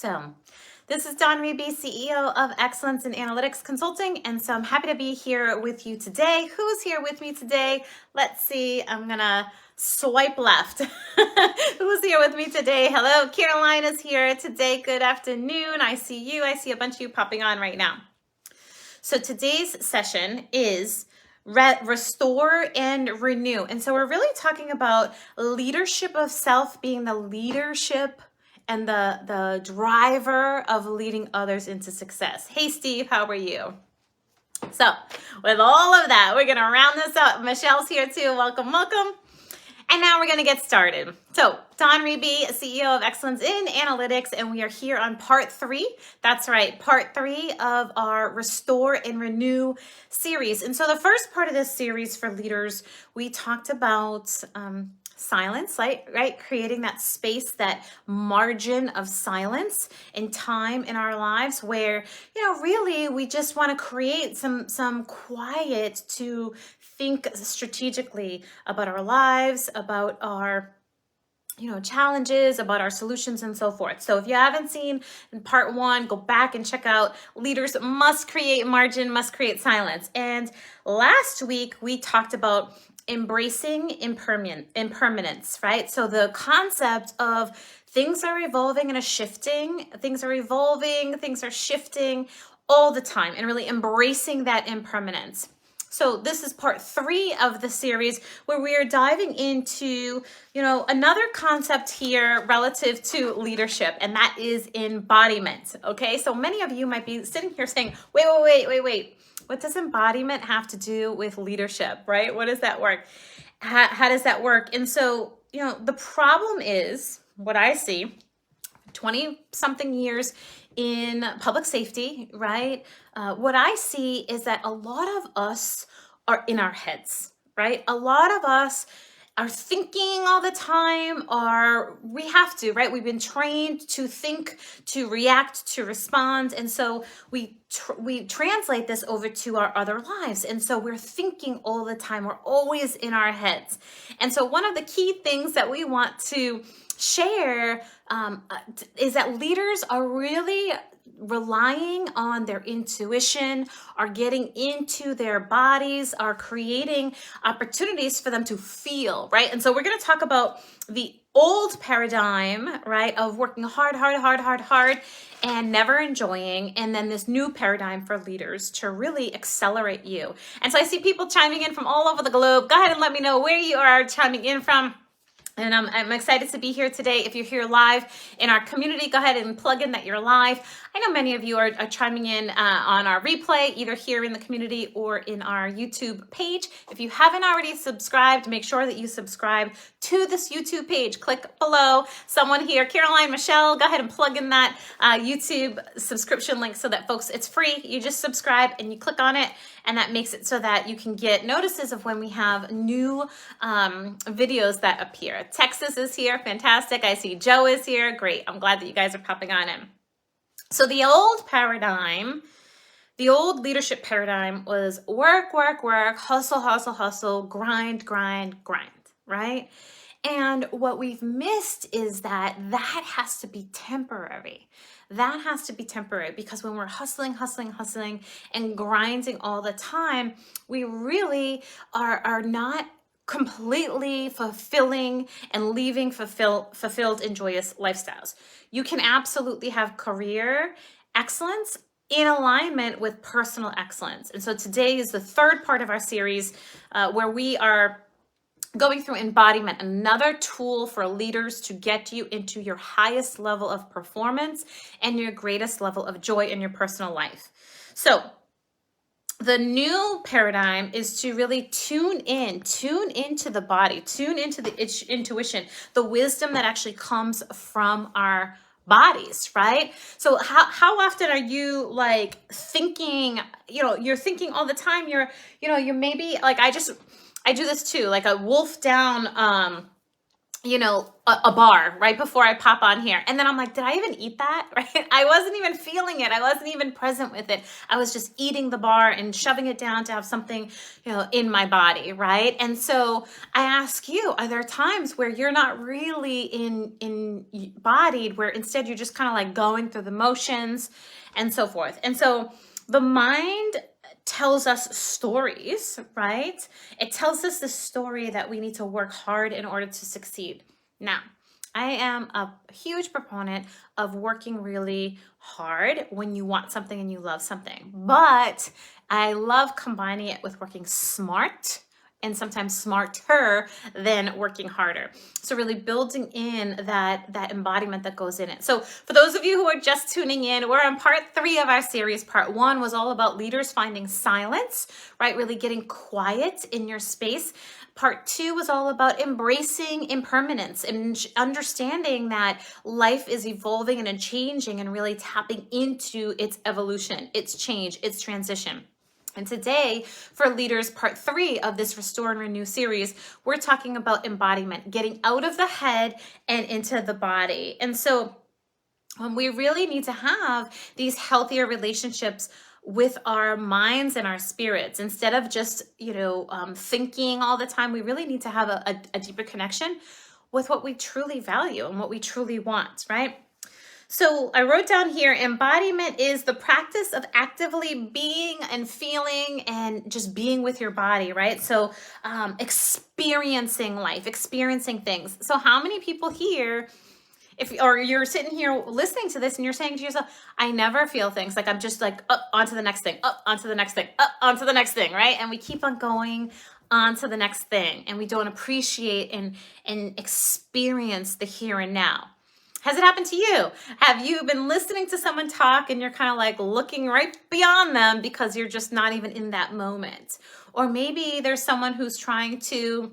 So this is Dawn Reby, CEO of Excellence in Analytics Consulting, and so I'm happy to be here with you today. Who's here with me today? Let's see, I'm gonna swipe left. Who's here with me today? Hello, Caroline is here today. Good afternoon. I see you. I see a bunch of you popping on right now. So today's session is restore and renew. And so we're really talking about leadership of self being the leadership and the driver of leading others into success. Hey, Steve, how are you? So with all of that, we're going to round this up. Michelle's here too. Welcome, welcome. And now we're going to get started. So Dawn Reby, CEO of Excellence in Analytics, and we are here on part 3. That's right, part 3 of our Restore and Renew series. And so the first part of this series for leaders, we talked about silence, right? Creating that space, that margin of silence and time in our lives where, really we just want to create some quiet to think strategically about our lives, about our challenges, about our solutions and so forth. So if you haven't seen in part 1, go back and check out Leaders Must Create Margin, Must Create Silence. And last week we talked about embracing impermanence, right? So the concept of things are evolving and shifting, things are evolving, things are shifting all the time, and really embracing that impermanence. So this is part 3 of the series where we are diving into, another concept here relative to leadership, and that is embodiment. Okay, so many of you might be sitting here saying, wait. What does embodiment have to do with leadership, right? What does that work? How does that work? And so, the problem is what I see 20 something years in public safety, right? What I see is that a lot of us are in our heads, right? A lot of us are thinking all the time, we have to, right? We've been trained to think, to react, to respond. And so we translate this over to our other lives. And so we're thinking all the time. We're always in our heads. And so one of the key things that we want to share is that leaders are really relying on their intuition, are getting into their bodies, are creating opportunities for them to feel, right? And so we're going to talk about the old paradigm, right, of working hard, and never enjoying, and then this new paradigm for leaders to really accelerate you. And so I see people chiming in from all over the globe. Go ahead and let me know where you are chiming in from. And I'm excited to be here today. If you're here live in our community, go ahead and plug in that you're live. I know many of you are chiming in on our replay, either here in the community or in our YouTube page. If you haven't already subscribed, make sure that you subscribe to this YouTube page. Click below. Someone here, Caroline, Michelle, go ahead and plug in that YouTube subscription link so that, folks, it's free. You just subscribe and you click on it, and that makes it so that you can get notices of when we have new videos that appear. Texas is here. Fantastic. I see Joe is here. Great. I'm glad that you guys are popping on in. So the old paradigm, the old leadership paradigm was work, hustle, grind, right? And what we've missed is that has to be temporary. That has to be temporary, because when we're hustling and grinding all the time, we really are not completely fulfilling and leaving fulfilled and joyous lifestyles. You can absolutely have career excellence in alignment with personal excellence. And so today is the third part of our series where we are going through embodiment, another tool for leaders to get you into your highest level of performance and your greatest level of joy in your personal life. So the new paradigm is to really tune into the body, tune into the intuition, the wisdom that actually comes from our bodies, right? So how often are you thinking, you're thinking all the time, you're maybe I do this too, like a wolf down a bar right before I pop on here. And then I'm like, did I even eat that? Right? I wasn't even feeling it. I wasn't even present with it. I was just eating the bar and shoving it down to have something, in my body. Right. And so I ask you, are there times where you're not really in bodied, where instead you're just kind of like going through the motions and so forth? And so the mind tells us stories, right? It tells us the story that we need to work hard in order to succeed. Now, I am a huge proponent of working really hard when you want something and you love something, but I love combining it with working smart and sometimes smarter than working harder. So really building in that embodiment that goes in it. So for those of you who are just tuning in, we're on part 3 of our series. Part 1 was all about leaders finding silence, right? Really getting quiet in your space. Part 2 was all about embracing impermanence and understanding that life is evolving and changing, and really tapping into its evolution, its change, its transition. And today, for leaders, part 3 of this Restore and Renew series, we're talking about embodiment, getting out of the head and into the body. And so we really need to have these healthier relationships with our minds and our spirits. Instead of just, thinking all the time, we really need to have a deeper connection with what we truly value and what we truly want, right? So I wrote down here, embodiment is the practice of actively being and feeling and just being with your body, right? So experiencing life, experiencing things. So how many people here, or you're sitting here listening to this and you're saying to yourself, I never feel things, like I'm just like up onto the next thing, up onto the next thing, up onto the next thing, right? And we keep on going on to the next thing, and we don't appreciate and experience the here and now. Has it happened to you? Have you been listening to someone talk and you're kind of like looking right beyond them because you're just not even in that moment? Or maybe there's someone who's trying to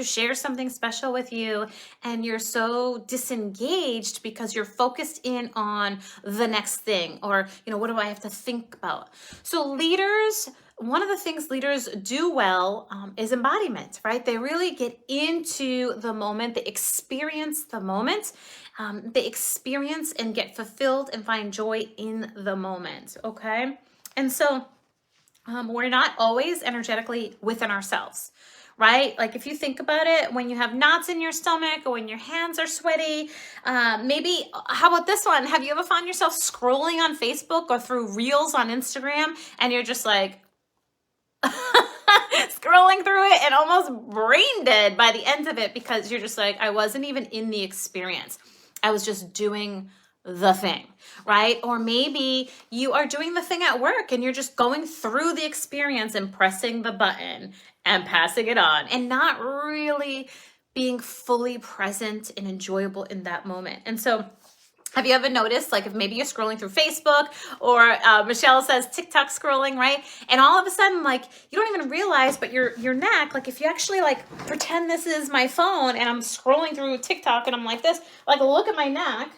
share something special with you, and you're so disengaged because you're focused in on the next thing, or what do I have to think about? So leaders, one of the things leaders do well is embodiment, right? They really get into the moment, they experience the moment, they experience and get fulfilled and find joy in the moment, okay? And so we're not always energetically within ourselves, right? Like if you think about it, when you have knots in your stomach or when your hands are sweaty, maybe, how about this one? Have you ever found yourself scrolling on Facebook or through Reels on Instagram, and you're just like, scrolling through it and almost brain dead by the end of it, because you're just like, I wasn't even in the experience. I was just doing the thing, right? Or maybe you are doing the thing at work and you're just going through the experience and pressing the button and passing it on and not really being fully present and enjoyable in that moment. And so have you ever noticed, like if maybe you're scrolling through Facebook, or Michelle says TikTok scrolling, right? And all of a sudden, like you don't even realize, but your neck, like if you actually like pretend this is my phone and I'm scrolling through TikTok and I'm like this, like look at my neck,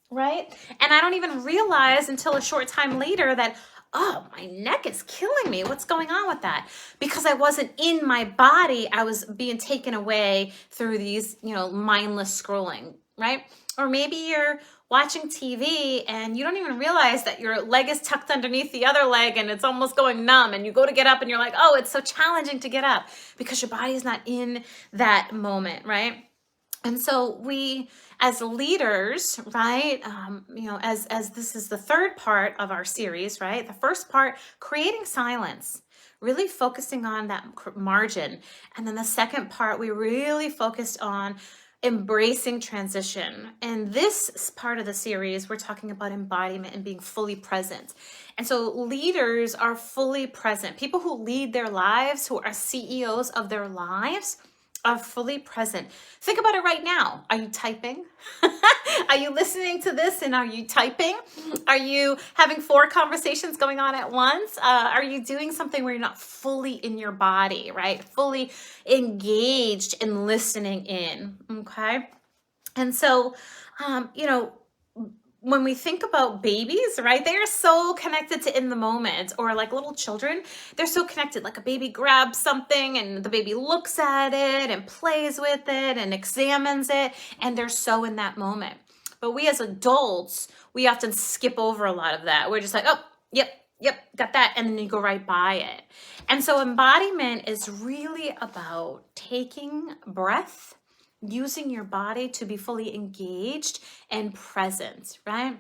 right? And I don't even realize until a short time later that, oh, my neck is killing me. What's going on with that? Because I wasn't in my body. I was being taken away through these, mindless scrolling, right? Or maybe you're watching TV and you don't even realize that your leg is tucked underneath the other leg and it's almost going numb, and you go to get up and you're like, oh, it's so challenging to get up because your body is not in that moment, right? And so we, as leaders, right, as this is the third part of our series, right? The first part, creating silence, really focusing on that margin. And then the second part, we really focused on embracing transition. And this part of the series, we're talking about embodiment and being fully present. And so leaders are fully present. People who lead their lives, who are CEOs of their lives, are fully present. Think about it right now. Are you typing? Are you listening to this and are you typing? Are you having 4 conversations going on at once? Are you doing something where you're not fully in your body, right? Fully engaged in listening in, okay? And so, when we think about babies, right, they are so connected to in the moment, or like little children, they're so connected. Like a baby grabs something and the baby looks at it and plays with it and examines it, and they're so in that moment. But we as adults, we often skip over a lot of that. We're just like, oh, yep, got that, and then you go right by it. And so embodiment is really about taking breath, using your body to be fully engaged and present, right?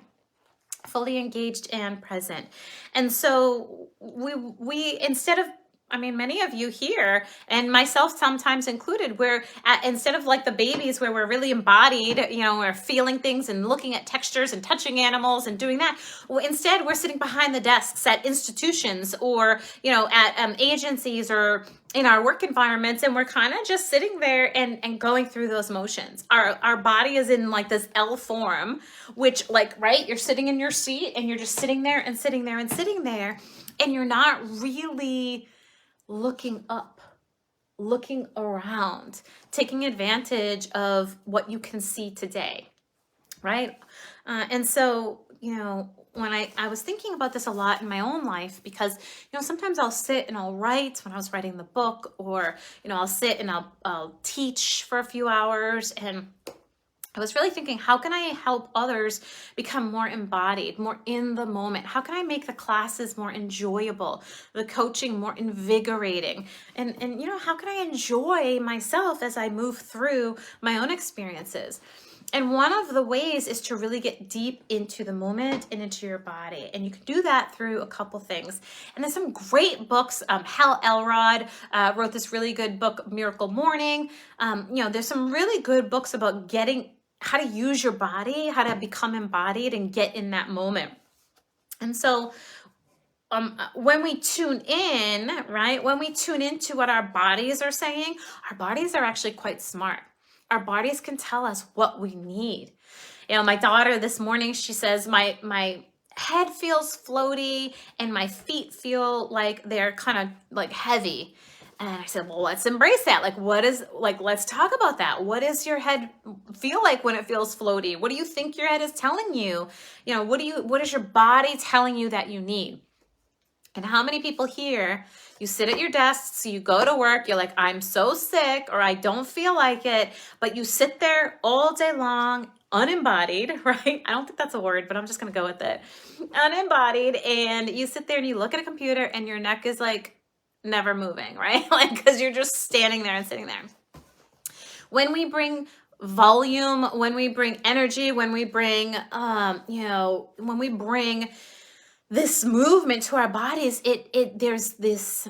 Fully engaged and present. And so we instead of, I mean, many of you here, and myself sometimes included, where instead of like the babies where we're really embodied, you know, we're feeling things and looking at textures and touching animals and doing that, well, instead we're sitting behind the desks at institutions or, you know, at agencies or in our work environments, and we're kind of just sitting there and going through those motions. Our body is in like this L form, which, like, right, you're sitting in your seat and you're just sitting there and sitting there and sitting there, and you're not really looking up, looking around, taking advantage of what you can see today, right? And so, you know, when I was thinking about this a lot in my own life, because, you know, sometimes I'll sit and I'll write when I was writing the book, or, you know, I'll sit and I'll teach for a few hours, and I was really thinking, how can I help others become more embodied, more in the moment? How can I make the classes more enjoyable, the coaching more invigorating? And you know, how can I enjoy myself as I move through my own experiences? And one of the ways is to really get deep into the moment and into your body. And you can do that through a couple things. And there's some great books. Hal Elrod wrote this really good book, Miracle Morning. You know, there's some really good books about how to use your body, how to become embodied and get in that moment. And so when we tune in, right, when we tune into what our bodies are saying, our bodies are actually quite smart. Our bodies can tell us what we need. You know, my daughter this morning, she says, my head feels floaty and my feet feel like they're kind of like heavy. And I said, well, let's embrace that. Let's talk about that. What does your head feel like when it feels floaty? What do you think your head is telling you? You know, what is your body telling you that you need? And how many people here, you sit at your desks, you go to work, you're like, I'm so sick, or I don't feel like it, but you sit there all day long, unembodied, right? I don't think that's a word, but I'm just going to go with it. Unembodied. And you sit there and you look at a computer and your neck is like never moving, right? Like, because you're just standing there and sitting there. When we bring volume, when we bring energy, when we bring, when we bring this movement to our bodies, there's this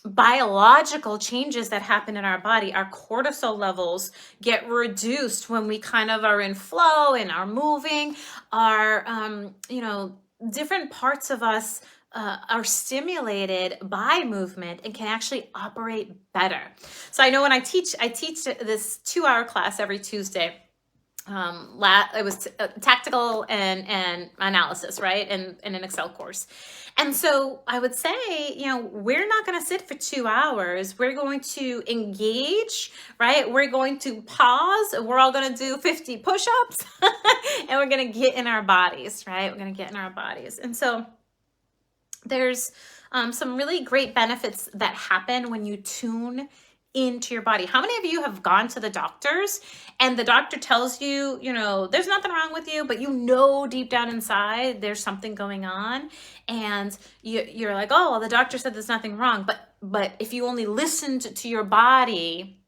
biological changes that happen in our body. Our cortisol levels get reduced when we kind of are in flow and are moving. Our, different parts of us are stimulated by movement and can actually operate better. So I know when I teach this 2-hour class every Tuesday. It was tactical and analysis, right? And an Excel course. And so I would say, you know, we're not going to sit for 2 hours. We're going to engage, right? We're going to pause. We're all going to do 50 push-ups and we're going to get in our bodies, right? We're going to get in our bodies. And so there's some really great benefits that happen when you tune into your body. How many of you have gone to the doctors and the doctor tells you, you know, there's nothing wrong with you, but you know deep down inside there's something going on, and you're like, oh, well, the doctor said there's nothing wrong, but if you only listened to your body,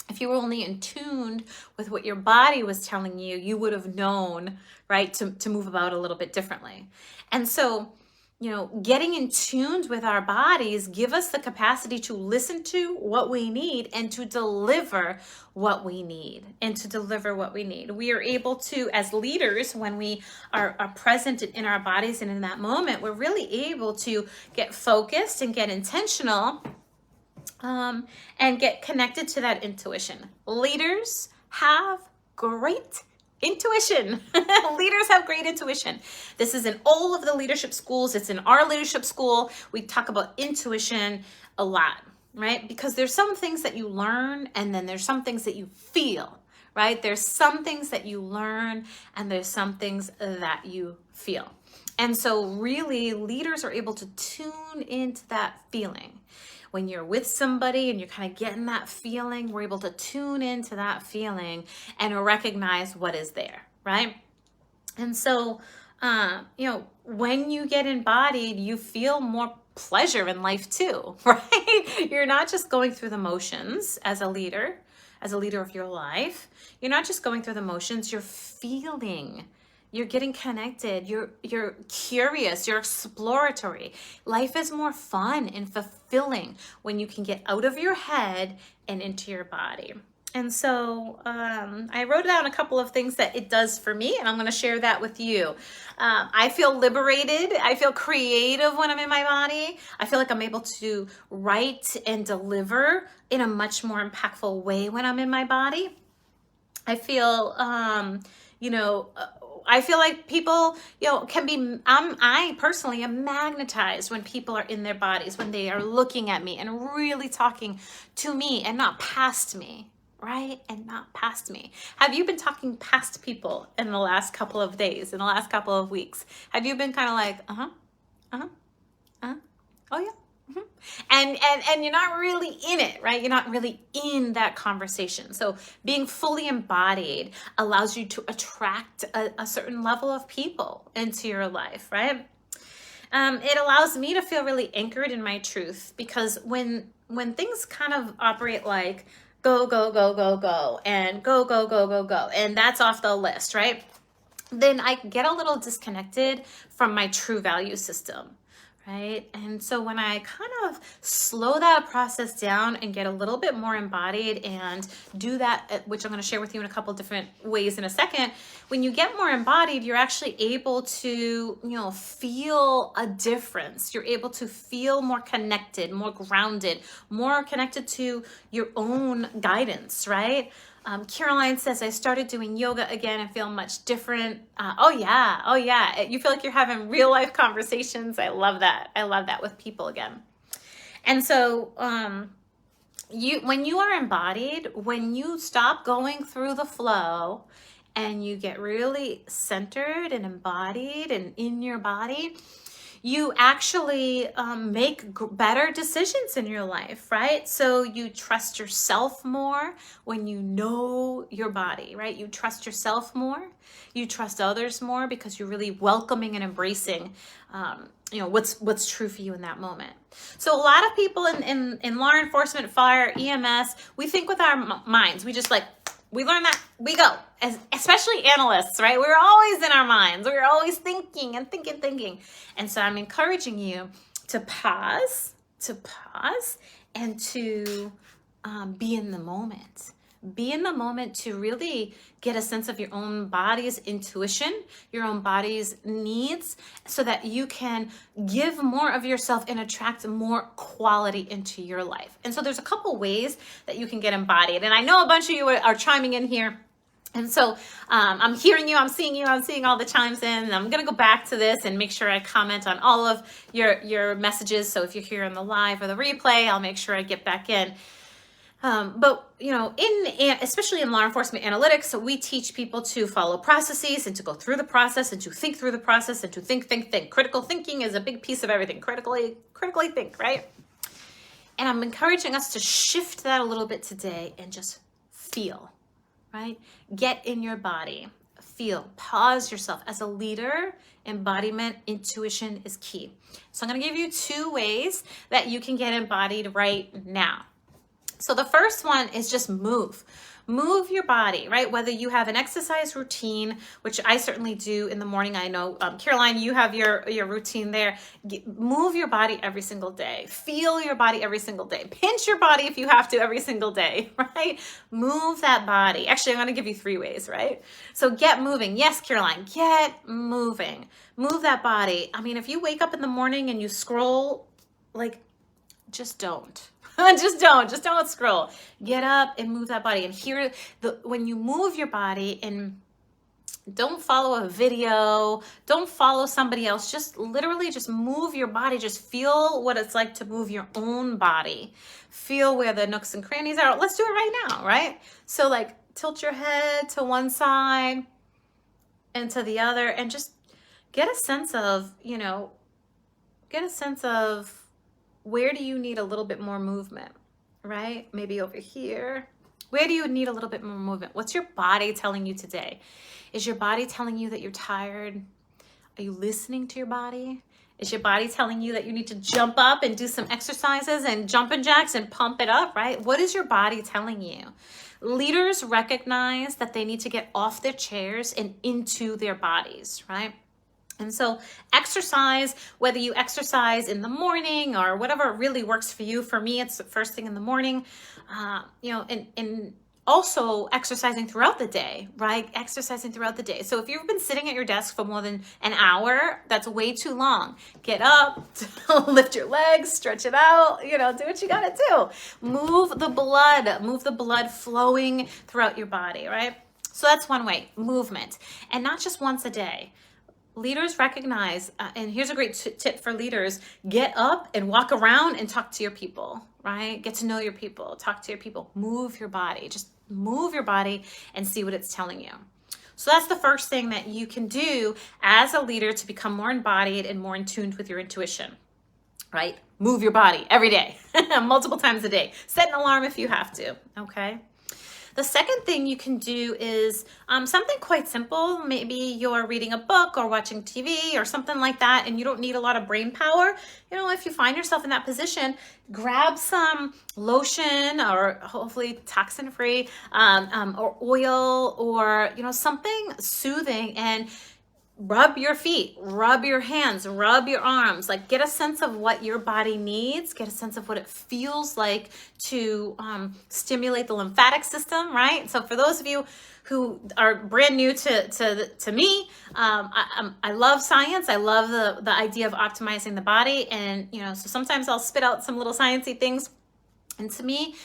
if you were only in tune with what your body was telling you, you would have known, right, to move about a little bit differently. And so, you know, getting in tune with our bodies give us the capacity to listen to what we need and to deliver what we need We are able to, as leaders, when we are present in our bodies and in that moment, we're really able to get focused and get intentional and get connected to that intuition. Leaders have great intuition. Leaders have great intuition. This is in all of the leadership schools. It's in our leadership school. We talk about intuition a lot, right? Because there's some things that you learn and then there's some things that you feel, right? There's some things that you learn and there's some things that you feel. And so really leaders are able to tune into that feeling. When you're with somebody and you're kind of getting that feeling, we're able to tune into that feeling and recognize what is there, right? And so, when you get embodied, you feel more pleasure in life too, right? You're not just going through the motions as a leader of your life. You're not just going through the motions, you're feeling. You're getting connected, you're curious, you're exploratory. Life is more fun and fulfilling when you can get out of your head and into your body. And so I wrote down a couple of things that it does for me, and I'm going to share that with you. I feel liberated. I feel creative when I'm in my body. I feel like I'm able to write and deliver in a much more impactful way when I'm in my body. I feel, I feel like people, can be, I personally am magnetized when people are in their bodies, when they are looking at me and really talking to me and not past me. Right? And not past me. Have you been talking past people in the last couple of days, in the last couple of weeks? Have you been kind of like, oh yeah. And you're not really in it, right? You're not really in that conversation. So being fully embodied allows you to attract a certain level of people into your life, right? It allows me to feel really anchored in my truth, because when things kind of operate like, go, go, go, go, go, and go, go, go, go, go, and that's off the list, right? Then I get a little disconnected from my true value system, right? And so when I kind of slow that process down and get a little bit more embodied and do that, which I'm going to share with you in a couple different ways in a second, when you get more embodied, you're actually able to, feel a difference. You're able to feel more connected, more grounded, more connected to your own guidance, right? Caroline says, I started doing yoga again and feel much different. Oh yeah. You feel like you're having real life conversations. I love that. I love that with people again. And so when you are embodied, when you stop going through the flow and you get really centered and embodied and in your body, you actually make better decisions in your life, right? So you trust yourself more when you know your body, right? You trust yourself more. You trust others more because you're really welcoming and embracing, what's true for you in that moment. So a lot of people in law enforcement, fire, EMS, we think with our minds. We just we learn that, we go, especially analysts, right? We're always in our minds. We're always thinking and thinking. And so I'm encouraging you to pause and to be in the moment. Be in the moment to really get a sense of your own body's intuition, your own body's needs, so that you can give more of yourself and attract more quality into your life. And so there's a couple ways that you can get embodied. And I know a bunch of you are chiming in here. And so I'm hearing you, I'm seeing all the chimes in, and I'm going to go back to this and make sure I comment on all of your messages. So if you're here on the live or the replay, I'll make sure I get back in. But especially in law enforcement analytics, we teach people to follow processes and to go through the process and to think through the process and to think. Critical thinking is a big piece of everything. Critically think, right? And I'm encouraging us to shift that a little bit today and just feel, right? Get in your body, feel, pause yourself. As a leader, embodiment, intuition is key. So I'm going to give you 2 ways that you can get embodied right now. So the first one is just move your body, right? Whether you have an exercise routine, which I certainly do in the morning. I know, Caroline, you have your routine there. Move your body every single day. Feel your body every single day. Pinch your body if you have to every single day, right? Move that body. Actually, I'm going to give you 3 ways, right? So get moving. Yes, Caroline, get moving. Move that body. I mean, if you wake up in the morning and you scroll, just don't. Just don't scroll. Get up and move that body. And when you move your body, and don't follow a video, don't follow somebody else, just literally just move your body. Just feel what it's like to move your own body. Feel where the nooks and crannies are. Let's do it right now, right? So tilt your head to one side and to the other, and just get a sense of, where do you need a little bit more movement, right? Maybe over here. Where do you need a little bit more movement? What's your body telling you today? Is your body telling you that you're tired? Are you listening to your body? Is your body telling you that you need to jump up and do some exercises and jumping jacks and pump it up, right? What is your body telling you? Leaders recognize that they need to get off their chairs and into their bodies, right? And so exercise, whether you exercise in the morning or whatever really works for you. For me, it's the first thing in the morning, and also exercising throughout the day, right? Exercising throughout the day. So if you've been sitting at your desk for more than an hour, that's way too long. Get up, lift your legs, stretch it out, do what you gotta do. Move the blood flowing throughout your body, right? So that's one way, movement, and not just once a day. Leaders recognize, and here's a great tip for leaders, get up and walk around and talk to your people, right? Get to know your people, talk to your people, move your body, just move your body and see what it's telling you. So that's the first thing that you can do as a leader to become more embodied and more in tune with your intuition, right? Move your body every day, multiple times a day. Set an alarm if you have to, okay? The second thing you can do is something quite simple. Maybe you're reading a book or watching TV or something like that, and you don't need a lot of brain power. If you find yourself in that position, grab some lotion, or hopefully toxin-free, or oil, or something soothing, and rub your feet, rub your hands, rub your arms, like get a sense of what your body needs, get a sense of what it feels like to stimulate the lymphatic system, right? So for those of you who are brand new to me, I love science. I love the idea of optimizing the body. And, so sometimes I'll spit out some little sciencey things. And to me,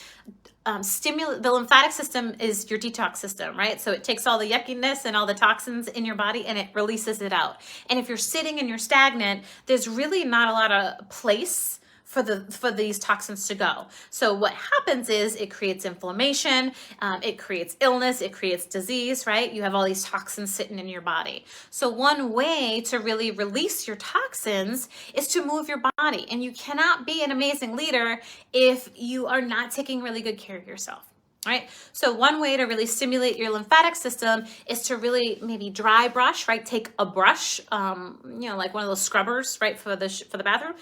the lymphatic system is your detox system, right? So it takes all the yuckiness and all the toxins in your body and it releases it out. And if you're sitting and you're stagnant, there's really not a lot of place for these toxins to go. So what happens is it creates inflammation, it creates illness, it creates disease, right? You have all these toxins sitting in your body. So one way to really release your toxins is to move your body. And you cannot be an amazing leader if you are not taking really good care of yourself. Right? So one way to really stimulate your lymphatic system is to really maybe dry brush, right? Take a brush, like one of those scrubbers, right? For the bathroom,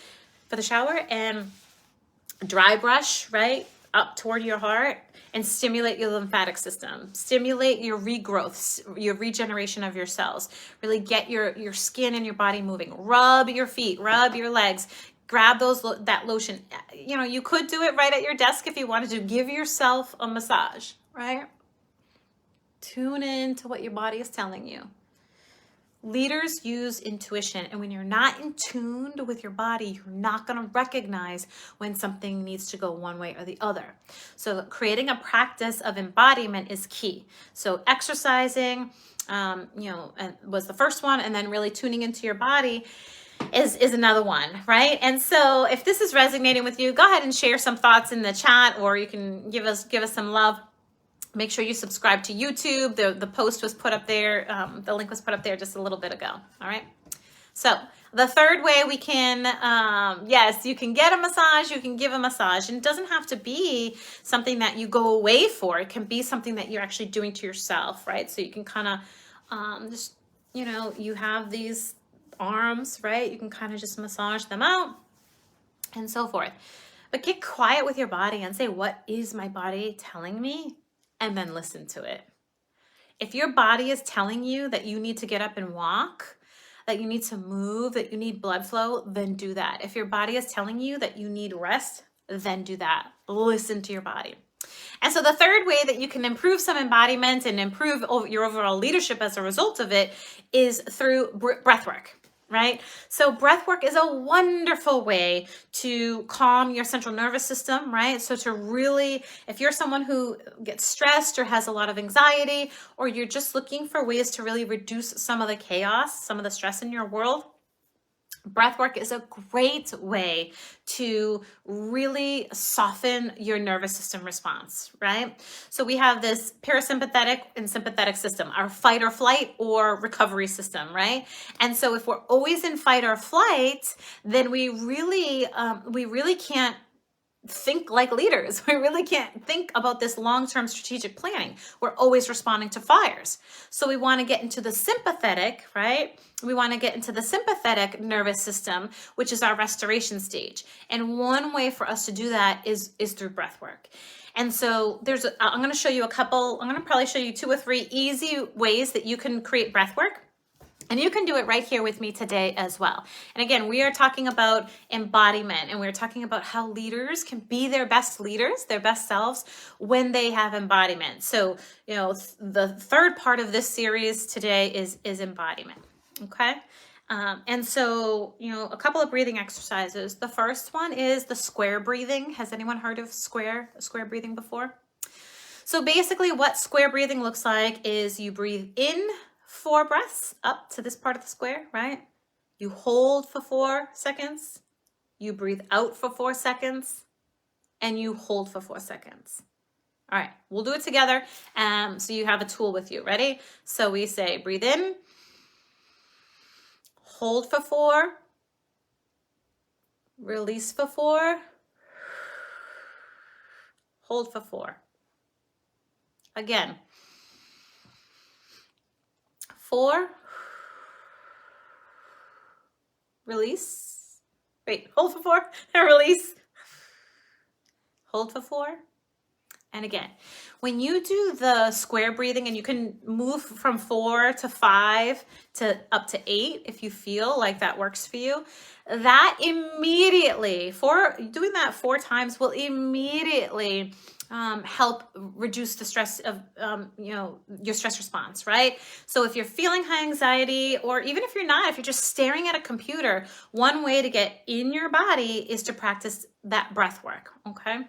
for the shower, and dry brush, right? Up toward your heart, and stimulate your lymphatic system, stimulate your regrowth, your regeneration of your cells, really get your skin and your body moving, rub your feet, rub your legs, grab that lotion. You could do it right at your desk if you wanted to. Give yourself a massage, right? Tune in to what your body is telling you. Leaders use intuition, and when you're not in tune with your body, you're not going to recognize when something needs to go one way or the other. So creating a practice of embodiment is key. So exercising, was the first one, and then really tuning into your body is another one, right? And so if this is resonating with you, go ahead and share some thoughts in the chat, or you can give us some love. Make sure you subscribe to YouTube. The post was put up there. The link was put up there just a little bit ago. All right. So the third way we can, yes, you can get a massage. You can give a massage. And it doesn't have to be something that you go away for. It can be something that you're actually doing to yourself, right? So you can kind of just, you have these arms, right? You can kind of just massage them out and so forth. But get quiet with your body and say, what is my body telling me? And then listen to it. If your body is telling you that you need to get up and walk, that you need to move, that you need blood flow, then do that. If your body is telling you that you need rest, then do that. Listen to your body. And so the third way that you can improve some embodiment and improve your overall leadership as a result of it is through breath work. Right? So breath work is a wonderful way to calm your central nervous system, right? So to really, if you're someone who gets stressed or has a lot of anxiety, or you're just looking for ways to really reduce some of the chaos, some of the stress in your world, Breath work is a great way to really soften your nervous system response, right? So we have this parasympathetic and sympathetic system, our fight or flight or recovery system, right? And so if we're always in fight or flight, then we really can't think like leaders. We really can't think about this long-term strategic planning. We're always responding to fires. So we want to get into the sympathetic, right? We want to get into the sympathetic nervous system, which is our restoration stage. And one way for us to do that is through breath work. And so I'm going to show you I'm going to probably show you 2 or 3 easy ways that you can create breath work. And you can do it right here with me today as well. And again, we are talking about embodiment, and we're talking about how leaders can be their best leaders, their best selves, when they have embodiment. So, the third part of this series today is embodiment. Okay. And so, a couple of breathing exercises. The first one is the square breathing. Has anyone heard of square breathing before? So basically what square breathing looks like is you breathe in 4 breaths up to this part of the square, right? You hold for 4 seconds, you breathe out for 4 seconds, and you hold for 4 seconds. All right, we'll do it together. So you have a tool with you. Ready? So we say breathe in, hold for 4, release for 4, hold for 4. Again. 4, release, hold for 4, and release, hold for 4, and again. When you do the square breathing, and you can move from 4 to 5 to up to 8 if you feel like that works for you, that immediately, doing that 4 times will immediately help reduce the stress of, your stress response, right? So if you're feeling high anxiety, or even if you're not, if you're just staring at a computer, one way to get in your body is to practice that breath work, okay?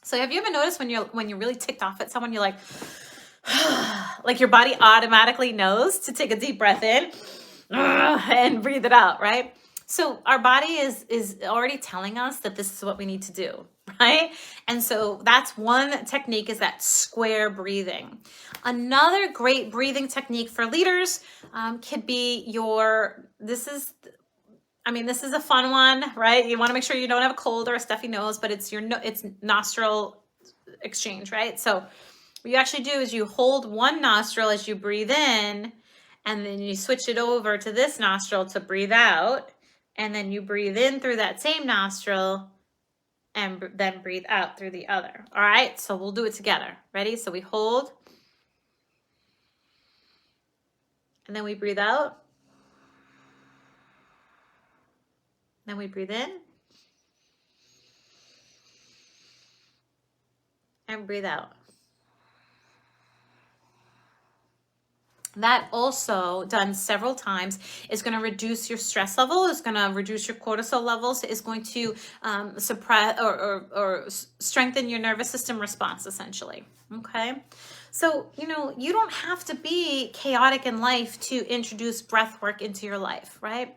So have you ever noticed when you're really ticked off at someone, you're like, like your body automatically knows to take a deep breath in and breathe it out, right? So our body is already telling us that this is what we need to do, right? And so that's one technique, is that square breathing. Another great breathing technique for leaders could be this is a fun one, right? You want to make sure you don't have a cold or a stuffy nose, but it's Nostril Exchange, right? So what you actually do is you hold one nostril as you breathe in, and then you switch it over to this nostril to breathe out, and then you breathe in through that same nostril and then breathe out through the other. All right, so we'll do it together. Ready? So we hold, and then we breathe out. Then we breathe in and breathe out. That also, done several times, is going to reduce your stress level, is going to reduce your cortisol levels, is going to suppress or strengthen your nervous system response, essentially. Okay? So, you don't have to be chaotic in life to introduce breath work into your life, right?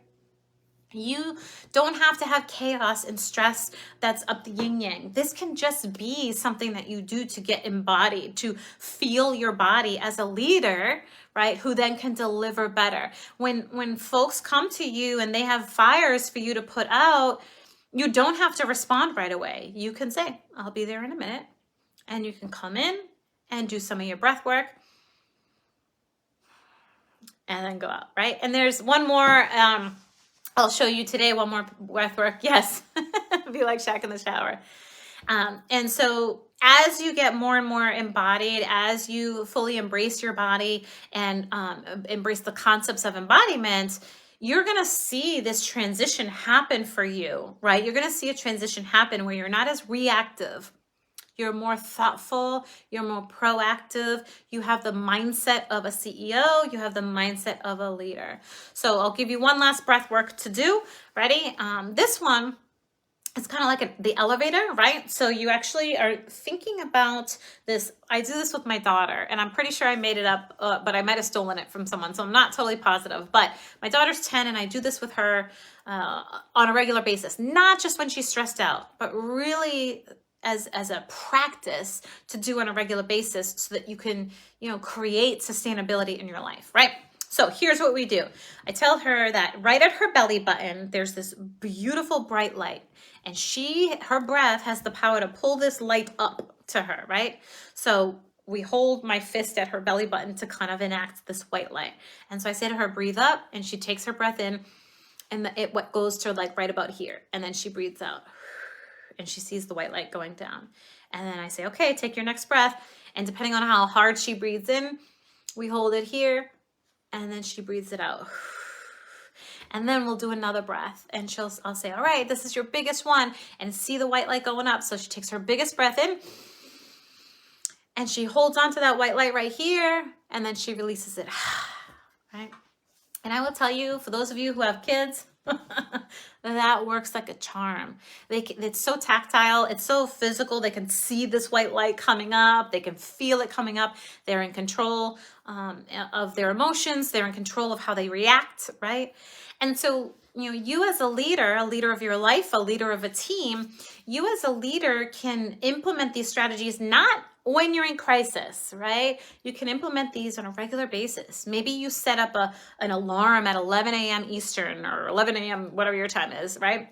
You don't have to have chaos and stress that's up the yin yang. This can just be something that you do to get embodied, to feel your body as a leader, right? Who then can deliver better. When folks come to you and they have fires for you to put out, you don't have to respond right away. You can say, I'll be there in a minute. And you can come in and do some of your breath work and then go out, right? And there's one more, I'll show you today, one more breath work. Yes, be like Shaq in the shower. And so as you get more and more embodied, as you fully embrace your body and embrace the concepts of embodiment, you're going to see this transition happen for you, right? You're going to see a transition happen where you're not as reactive. You're more thoughtful, you're more proactive, you have the mindset of a CEO, you have the mindset of a leader. So I'll give you one last breath work to do. Ready? This one it's kind of like the elevator, right? So you actually are thinking about this. I do this with my daughter, and I'm pretty sure I made it up, but I might have stolen it from someone, so I'm not totally positive. But my daughter's 10, and I do this with her on a regular basis, not just when she's stressed out, but really as a practice to do on a regular basis so that you can, create sustainability in your life, right? So here's what we do. I tell her that right at her belly button, there's this beautiful bright light, and her breath has the power to pull this light up to her, right? So we hold my fist at her belly button to kind of enact this white light. And so I say to her, breathe up, and she takes her breath in, and what goes to like right about here. And then she breathes out, and she sees the white light going down. And then I say, okay, take your next breath. And depending on how hard she breathes in, we hold it here, and then she breathes it out. And then we'll do another breath, and I'll say, all right, this is your biggest one, and see the white light going up. So she takes her biggest breath in, and she holds on to that white light right here, and then she releases it, right? And I will tell you, for those of you who have kids, that works like a charm. It's so tactile. It's so physical. They can see this white light coming up. They can feel it coming up. They're in control of their emotions. They're in control of how they react, right? And so, you as a leader of your life, a leader of a team, you as a leader can implement these strategies not when you're in crisis, right? You can implement these on a regular basis. Maybe you set up an alarm at 11 a.m. Eastern or 11 a.m., whatever your time is, right?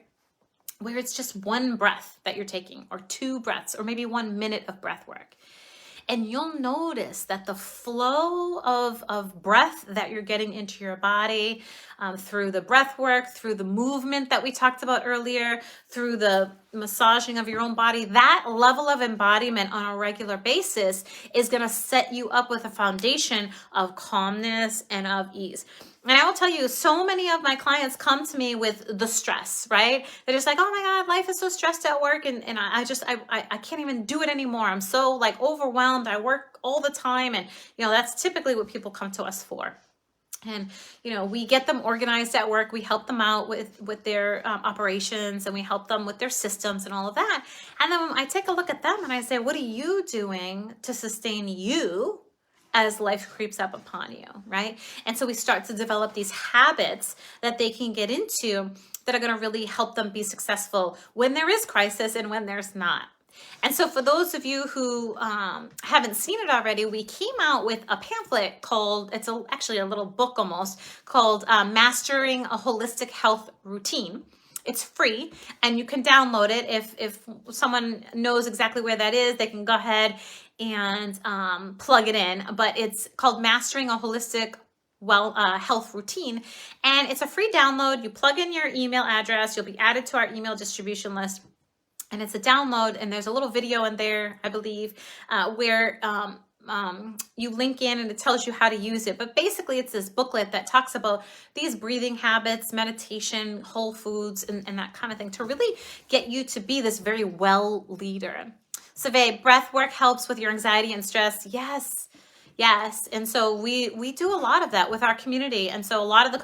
Where it's just one breath that you're taking, or 2 breaths, or maybe 1 minute of breath work. And you'll notice that the flow of breath that you're getting into your body through the breath work, through the movement that we talked about earlier, through the massaging of your own body, that level of embodiment on a regular basis is going to set you up with a foundation of calmness and of ease. And I will tell you, so many of my clients come to me with the stress, right? They're just like, oh my God, life is so stressed at work. And I can't even do it anymore. I'm so like overwhelmed. I work all the time. And, that's typically what people come to us for. And, we get them organized at work. We help them out with their operations, and we help them with their systems and all of that. And then I take a look at them and I say, what are you doing to sustain you as life creeps up upon you, right? And so we start to develop these habits that they can get into that are going to really help them be successful when there is crisis and when there's not. And so for those of you who haven't seen it already, we came out with a pamphlet called, actually a little book almost, called Mastering a Holistic Health Routine. It's free, and you can download it. If someone knows exactly where that is, they can go ahead and plug it in. But it's called Mastering a Holistic Health Routine, and it's a free download. You plug in your email address, you'll be added to our email distribution list, and it's a download. And there's a little video in there, I believe, where you link in, and it tells you how to use it. But basically it's this booklet that talks about these breathing habits, meditation, whole foods, and that kind of thing, to really get you to be this very well leader. So breath work helps with your anxiety and stress. Yes. And so we do a lot of that with our community. And so a lot of the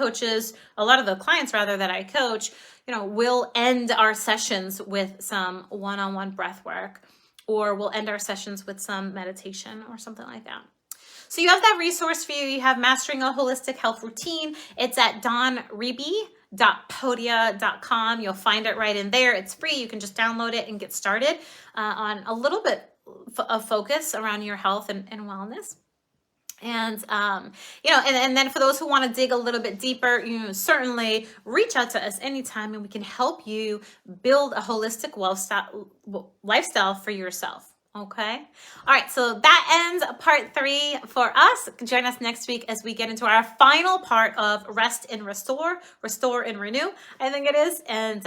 clients rather that I coach, will end our sessions with some one-on-one breath work, or we'll end our sessions with some meditation or something like that. So you have that resource for you. You have Mastering a Holistic Health Routine. It's at donreby.podia.com. You'll find it right in there. It's free. You can just download it and get started on a little bit of focus around your health and wellness. And, and then for those who want to dig a little bit deeper, certainly reach out to us anytime, and we can help you build a holistic lifestyle for yourself. Okay. All right. So that ends part 3 for us. Join us next week as we get into our final part of Rest and Restore and Renew, I think it is. And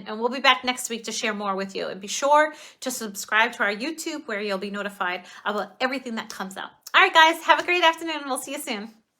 we'll be back next week to share more with you. And be sure to subscribe to our YouTube, where you'll be notified about everything that comes out. All right, guys, have a great afternoon, and we'll see you soon.